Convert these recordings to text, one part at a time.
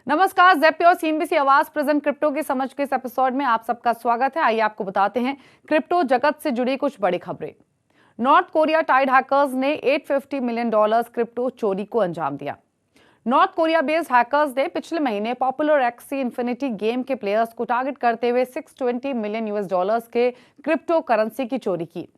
नमस्कार, ज़ेड और सीएनबीसी आवाज प्रेजेंट क्रिप्टो की समझ के इस एपिसोड में आप सबका स्वागत है। आइए आपको बताते हैं क्रिप्टो जगत से जुड़ी कुछ बड़ी खबरें। नॉर्थ कोरिया टाइड हैकर्स ने $850 मिलियन क्रिप्टो चोरी को अंजाम दिया। नॉर्थ कोरिया बेस्ड हैकर्स ने पिछले महीने पॉपुलर एक्सी इन्फिनिटी गेम के प्लेयर्स को टारगेट करते हुए $620 मिलियन के क्रिप्टो करेंसी की चोरी की।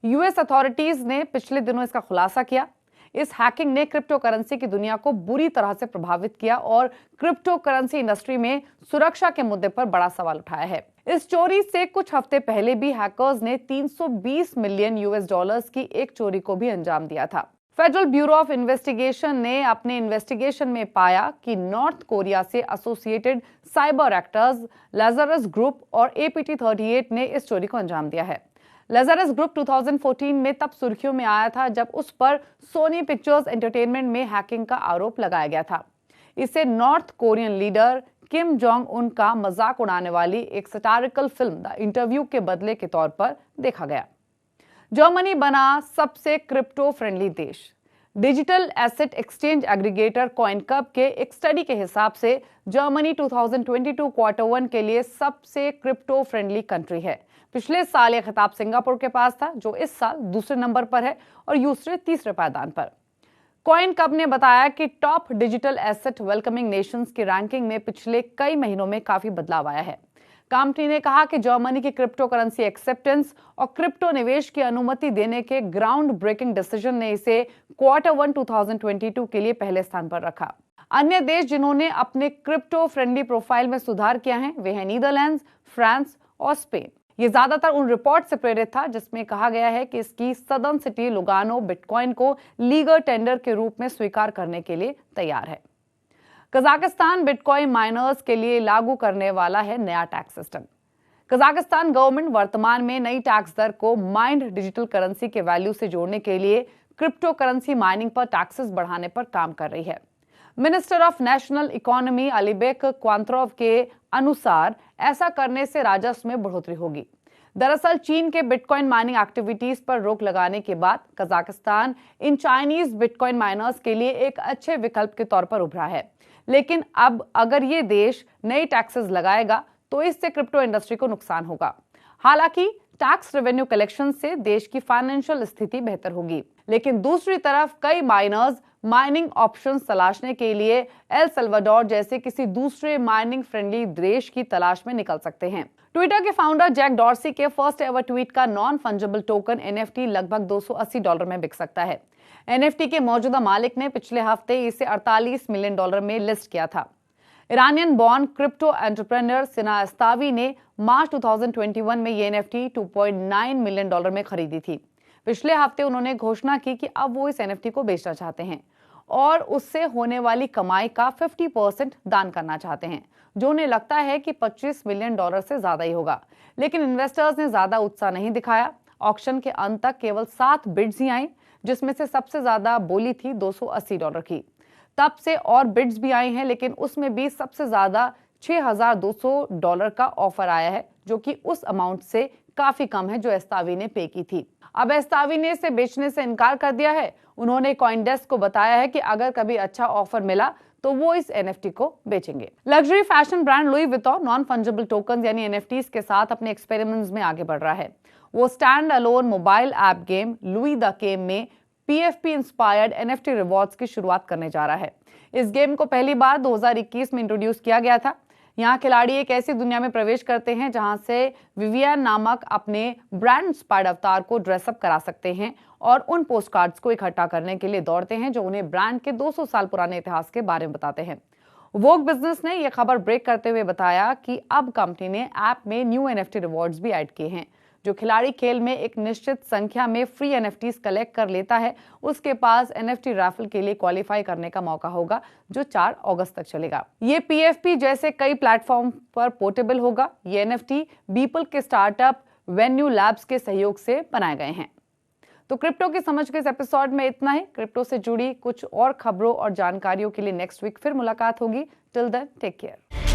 यूएस अथॉरिटीज ने पिछले दिनों इसका खुलासा किया। इस हैकिंग ने क्रिप्टो करेंसी की दुनिया को बुरी तरह से प्रभावित किया और क्रिप्टो करेंसी इंडस्ट्री में सुरक्षा के मुद्दे पर बड़ा सवाल उठाया है। इस चोरी से कुछ हफ्ते पहले भी हैकर्स ने $320 मिलियन की एक चोरी को भी अंजाम दिया था। फेडरल ब्यूरो ऑफ इन्वेस्टिगेशन ने अपने इन्वेस्टिगेशन में पाया कि नॉर्थ कोरिया से एसोसिएटेड साइबर एक्टर्स लाज़रस ग्रुप और APT38 ने इस चोरी को अंजाम दिया है। लाज़रस ग्रुप 2014 में तब सुर्खियों में आया था जब उस पर सोनी पिक्चर्स एंटरटेनमेंट में हैकिंग का आरोप लगाया गया था। इसे north Korean leader Kim Jong Un का मजाक उड़ाने वाली एक सैटारिकल फिल्म द इंटरव्यू के बदले के तौर पर देखा गया। जर्मनी बना सबसे क्रिप्टो फ्रेंडली देश। डिजिटल एसेट एक्सचेंज एग्रीगेटर कॉइनकब के एक स्टडी के हिसाब से जर्मनी 2022 क्वार्टर 1 के लिए सबसे क्रिप्टो फ्रेंडली कंट्री है। पिछले साल यह खिताब सिंगापुर के पास था, जो इस साल दूसरे नंबर पर है और यूएस तीसरे पायदान पर। कॉइनकब ने बताया कि top digital asset welcoming Nations की रैंकिंग में पिछले कई महीनों में काफी बदलाव आया है। कंपनी ने कहा कि जर्मनी की क्रिप्टो करेंसी एक्सेप्टेंस और क्रिप्टो निवेश की अनुमति देने के ग्राउंड ब्रेकिंग डिसीजन ने इसे क्वार्टर 1 2022 के लिए पहले स्थान पर रखा। अन्य देश जिन्होंने अपने क्रिप्टो फ्रेंडली प्रोफाइल में सुधार किया है वे हैं नीदरलैंड्स, फ्रांस और स्पेन। ये ज्यादातर उन रिपोर्ट से प्रेरित था जिसमें कहा गया है कि इसकी सदर्न सिटी लुगानो बिटकॉइन को लीगल टेंडर के रूप में स्वीकार करने के लिए तैयार है। कजाकिस्तान बिटकॉइन माइनर्स के लिए लागू करने वाला है नया टैक्स सिस्टम। कजाकिस्तान गवर्नमेंट वर्तमान में नई टैक्स दर को माइंड डिजिटल करेंसी के वैल्यू से जोड़ने के लिए क्रिप्टो करेंसी माइनिंग पर टैक्सेस बढ़ाने पर काम कर रही है। मिनिस्टर ऑफ नेशनल इकोनॉमी अलीबेक क्वांत्रोव के अनुसार ऐसा करने से राजस्व में बढ़ोतरी होगी। दरअसल चीन के बिटकॉइन माइनिंग एक्टिविटीज पर रोक लगाने के बाद कजाकिस्तान इन चाइनीज बिटकॉइन माइनर्स के लिए एक अच्छे विकल्प के तौर पर उभरा है। लेकिन अब अगर ये देश नई टैक्सेस लगाएगा तो इससे क्रिप्टो इंडस्ट्री को नुकसान होगा। हालांकि टैक्स रेवेन्यू कलेक्शन से देश की फाइनेंशियल स्थिति बेहतर होगी, लेकिन दूसरी तरफ कई माइनर्स माइनिंग ऑप्शंस तलाशने के लिए एल सल्वाडोर जैसे किसी दूसरे माइनिंग फ्रेंडली देश की तलाश में निकल सकते हैं। ट्विटर के फाउंडर जैक डॉर्सी के फर्स्ट एवर ट्वीट का नॉन फंजिबल टोकन NFT लगभग $280 में बिक सकता है। NFT के मौजूदा मालिक ने पिछले हफ्ते इसे $48 मिलियन में लिस्ट किया था। ईरानियन बॉर्न क्रिप्टो एंटरप्रेन्योर सिना अस्तावी ने मार्च 2021 में ये NFT $2.9 मिलियन में खरीदी थी। पिछले हफ्ते उन्होंने घोषणा की कि अब वो इस NFT को बेचना चाहते हैं और उससे होने वाली कमाई का 50% दान करना चाहते हैं, जो उन्हें लगता है कि $25 मिलियन से ज्यादा ही होगा। लेकिन इन्वेस्टर्स ने ज्यादा उत्साह नहीं दिखाया। ऑक्शन के अंत तक केवल 7 बिड्स ही आई, जिसमें से सबसे ज्यादा बोली थी $280 की। तब से और बिड्स भी आई हैं, लेकिन उसमें भी सबसे ज्यादा $6,200 का ऑफर आया है, जो कि उस अमाउंट से काफी कम है जो एस्तावी ने पे की थी। अब एस्तावी ने इसे बेचने से इनकार कर दिया है। उन्होंने कॉइनडेस्क को बताया है कि अगर कभी अच्छा ऑफर मिला तो वो इस NFT को बेचेंगे। Luxury fashion brand Louis Vuitton non fungible token यानी NFTs के साथ अपने एक्सपेरिमेंट्स में आगे बढ़ रहा है। वो stand alone mobile app game Louis the game में PFP इंस्पायर्ड NFT रिवॉर्ड्स की शुरुआत करने जा रहा है। इस गेम को पहली बार 2021 में इंट्रोड्यूस किया गया था। यहाँ खिलाड़ी एक ऐसी दुनिया में प्रवेश करते हैं जहां से विवियन नामक अपने ब्रांड इंस्पायर्ड अवतार को ड्रेसअप करा सकते हैं और उन पोस्ट कार्ड्स को इकट्ठा करने के लिए दौड़ते हैं जो उन्हें ब्रांड के 200 साल पुराने इतिहास के बारे में बताते हैं। वोग बिजनेस ने यह खबर ब्रेक करते हुए बताया कि अब कंपनी ने ऐप में न्यू NFT रिवॉर्ड्स भी ऐड किए हैं। जो खिलाड़ी खेल में एक निश्चित संख्या में फ्री NFTs कलेक्ट कर लेता है, उसके पास NFT राफल के लिए क्वालिफाई करने का मौका होगा, जो 4 अगस्त तक चलेगा। ये PFP जैसे कई प्लेटफॉर्म पर पोर्टेबल होगा। ये NFT बीपल के स्टार्टअप वेन्यू लैब्स के सहयोग से बनाए गए हैं। तो क्रिप्टो की समझ के इस एपिसोड में इतना ही। क्रिप्टो से जुड़ी कुछ और खबरों और जानकारियों के लिए नेक्स्ट वीक फिर मुलाकात होगी। Till then take care.